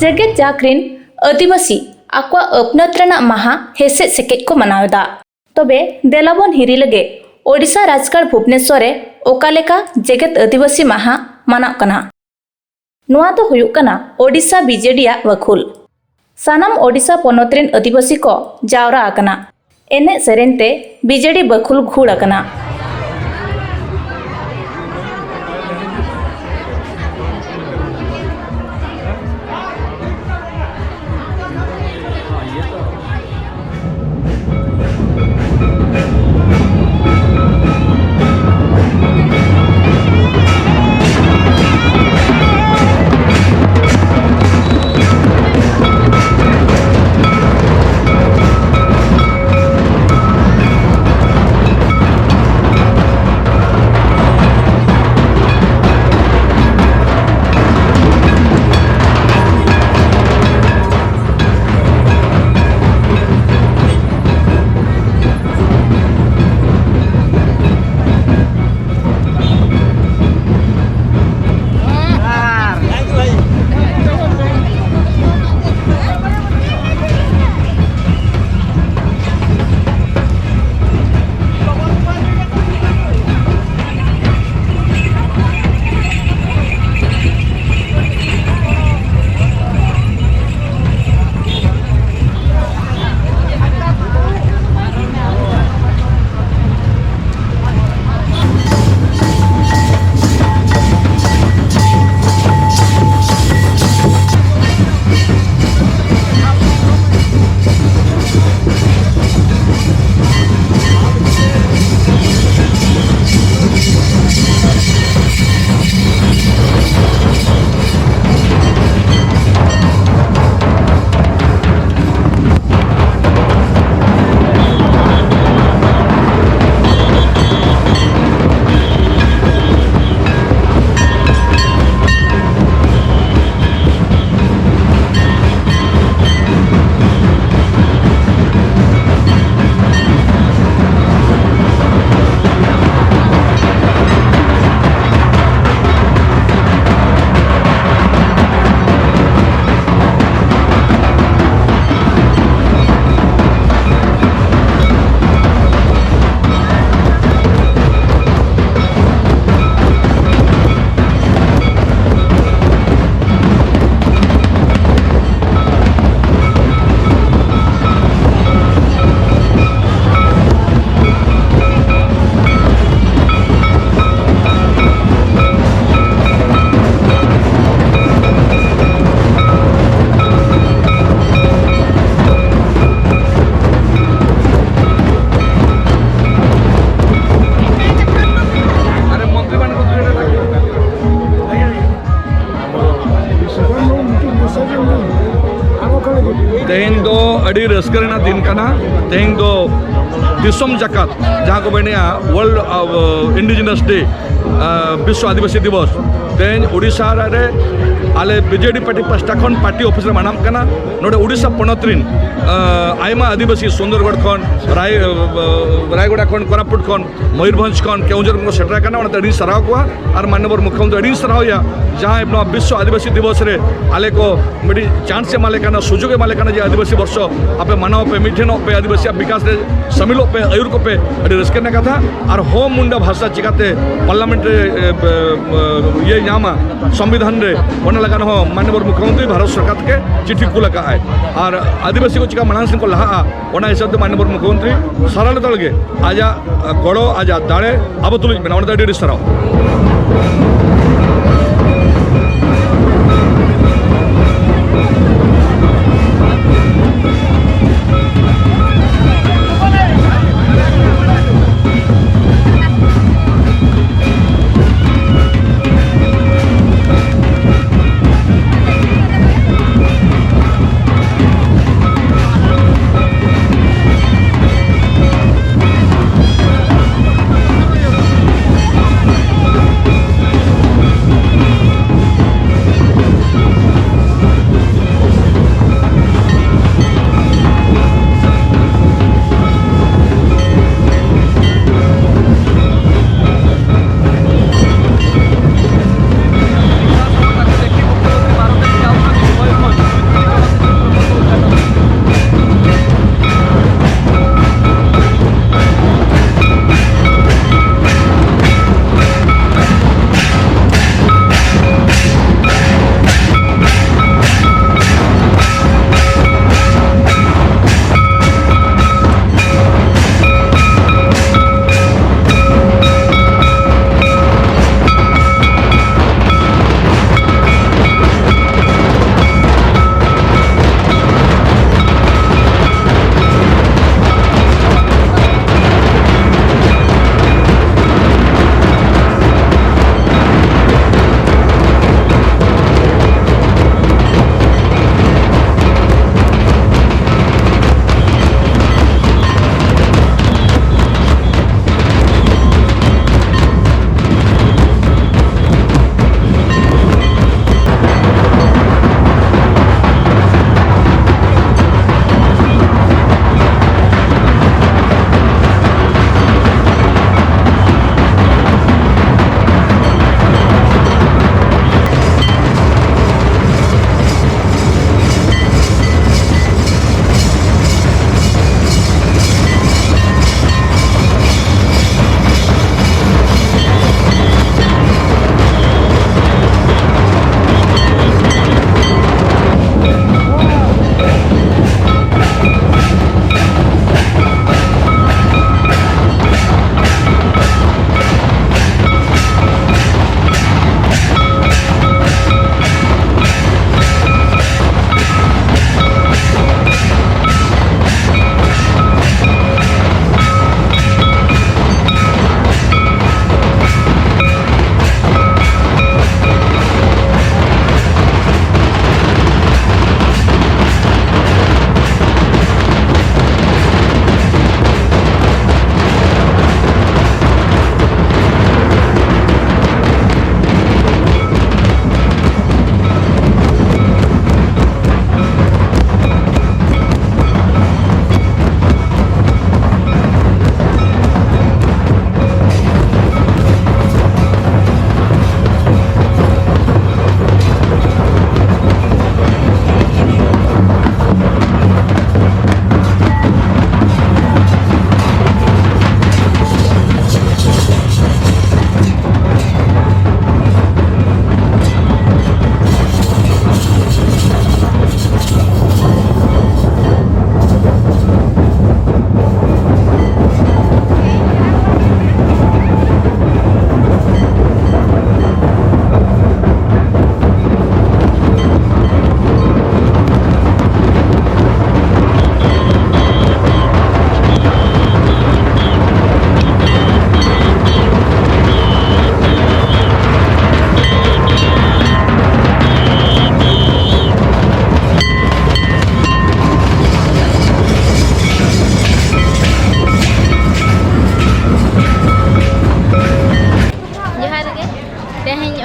जेगेत जाकरिन आदिवासी आकवा अपनात रेनाग माहा हेसे सेकेज को मनावेदा। तबे देलाबन हिरी लगे ओडिशा राजगढ़ भुवनेश्वर ओकालेका जेगेत आदिवासी माहा मानाव कना। नुआ तो हुयुग कना ओडिशा बीजेडी वखुल। सानाम ओडिशा पनोत रेन आदिवासी को जावरा आकना। एने सेरेनते बीजेडी बखुल घुड़ आकना। अड़ी रस्करना दिन कना तेहिं दो दिसम जाकात जहाँ को बनिया वर्ल्ड इंडिजिनस डे विश्व आदिवासी दिवस तेहिं ओडिशा रे आले बीजेडी पार्टी पास्टा खन पार्टी ऑफिस रे मानाम कना नोडे ओडिशा पनोत्रिन आयमा आदिवासी सुंदरगढ़ खन रायगढ़ खन कोरापुट खन मयूरभंज खन केउंझर को सेटरा कना ओना अड़ी सराव को और माननीय मुख्यमंत्री अड़ी सराव या जहाँ एपना विश्व आदिवासी दिवस रे आले को मिडी चांस माले कना सुजोग माले कना जे आदिवासी वर्ष आपे मानव पे मिठेनो पे आदिवासी विकास रे समिलो पे आयुर को पे अड़ी रस्करना कथा और हो मुंडा भाषा चिकाते पार्लियामेंट रे ये नामा संविधान रे ओना लगाना हो माननीय मुख्यमंत्री भारत सरकार के चिट्ठी को लगा है और आदिवासी को चिका मनांस को लहा ओना हिसाब से माननीय मुख्यमंत्री सरल तलगे आजा गड़ो आजा दाड़े अब तुल में ओना अड़ी सराव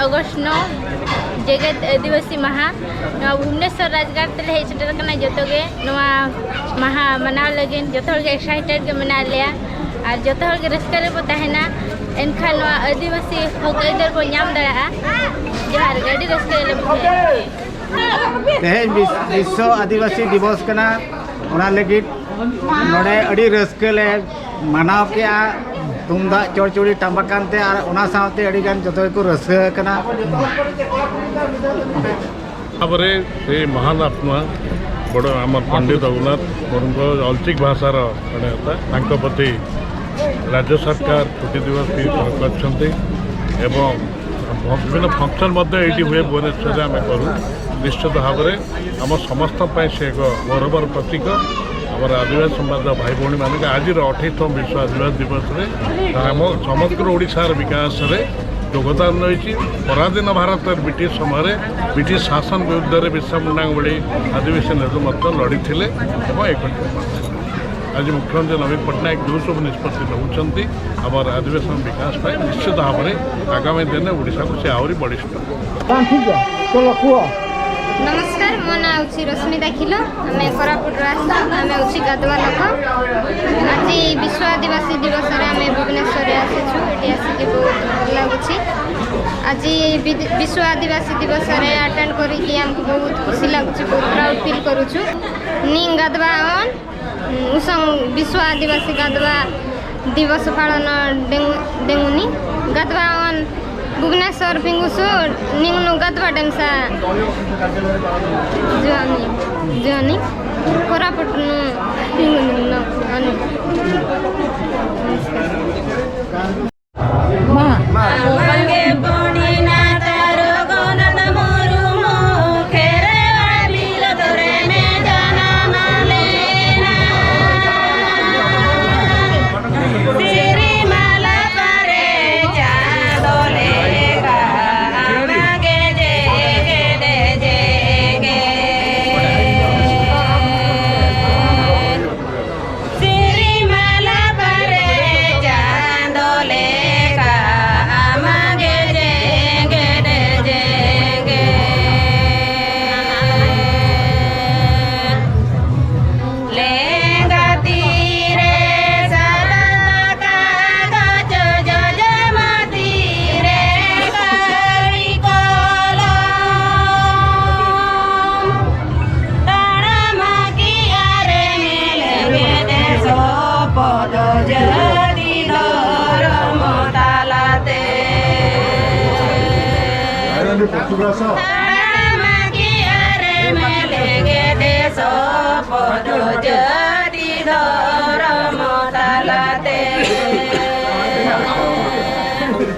अगस्त 9 जेगेत आदिवासी महा भुवनेश्वर राजगार तेल हेज सेटर कना जतोगे नवा महा मनाव लगिन जतो हर एक्साइटेड के मना लिया और जतो हर रस्का रे बताहेना एनखान नवा आदिवासी हक अइदार को नाम दड़ा जहार गडी रस्का ले तेज विश्व आदिवासी दिवस कना ओना लगित नोडे अड़ी रस्का ले मनाव के तुमदा चोरचोड़ी टम्बाकानते और ओना सावते अड़ी गान जतो को रस्का कना तापरे से महान आत्मा बड़ आम पंडित रघुनाथ मुर्मू अलचिक भाषार जड़े होता प्रति राज्य सरकार छुट्टी दिवस भी करछन्ते एवं विभिन्न फंक्शन ये हुए भुवनेश्वर आम करूँ निश्चित भाव में आम समस्त से एक गौरवर प्रतीक आम आदिवासी समाज भाई भौणी मान आज 28तम विश्व आदिवासी दिवस में आम समग्र ओडिशार विकास में योगदान रही पराधीन भारत ब्रिटिश समय ब्रिटिश शासन विरुद्ध में बिरसा मुंडा भली आदिवासी नेता लड़ी थे एक आज मुख्यमंत्री नवीन पट्टनायक जो सब निष्पत्ति नौकरी आम आदिवासी विकास निश्चित भाव में आगामी दिन ओडिशा को से आहरी बलिष्ठ। नमस्कार मो ना हूँ रश्मि दाखिल आम कोरापुट आम हूँ गाधुआ लोक आज विश्व आदिवासी दिवस आम भुवनेश्वर आसीचु ये आसिक बहुत भल लगुच आज विश्व आदिवासी दिवस अटेंड करके आमको बहुत खुशी लगुच बहुत प्राउड फील करुचु निंग गाधवा उसंग विश्व आदिवासी गाधवा दिवस पालन डेंगुनी गाधवा भुवनेश्वर फिंगुसु निंगनु गदवा डेंगसा जोनी कोरापुट नु फिंगुनु न अनि मंगे बोणी ना तारो गोनत मुरुमु खेरे वाली लतरे में जाना मालेना सिरी माला परे चांदोले का आमागे जेगे दे जेगे सिरी माला परे चांदोले का आमागे जेगे दे जेगे लेगा तीरे सदा कागज जो जमाती रे करी कलम ताड़ा माकी आरे मिलेगे देशो पद जति धर्म तालाते ताड़ा माकी आरे मिलेगे देशो पद जति धर्म तालाते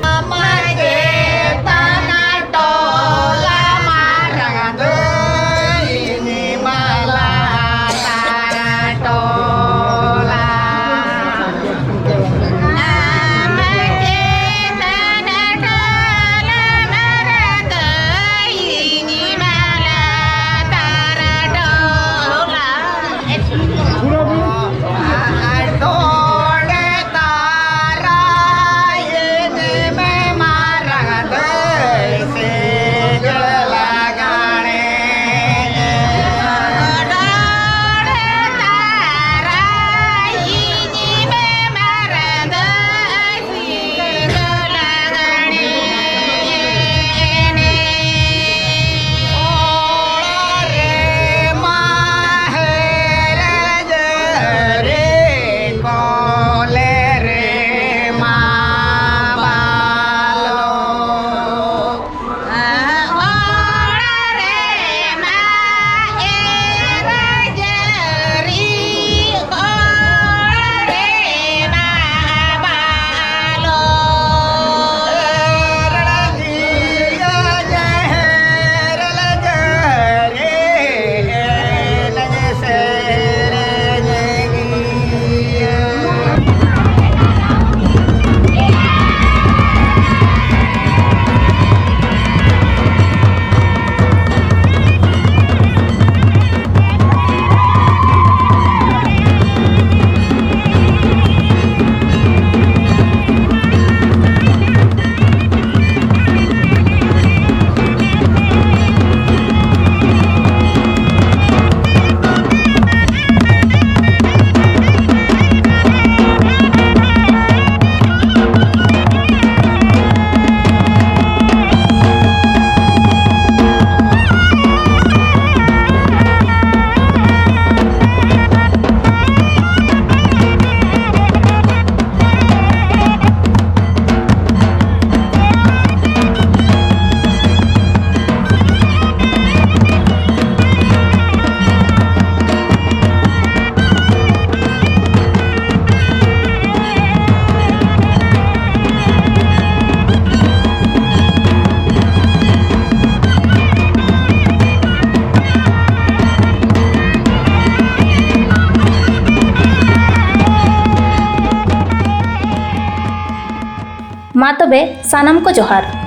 Amaje tanah tola marado ini malah tanah tola. Amaje tanah tola marado ini malah tanah tola. मा तबे सानाम को जोहार।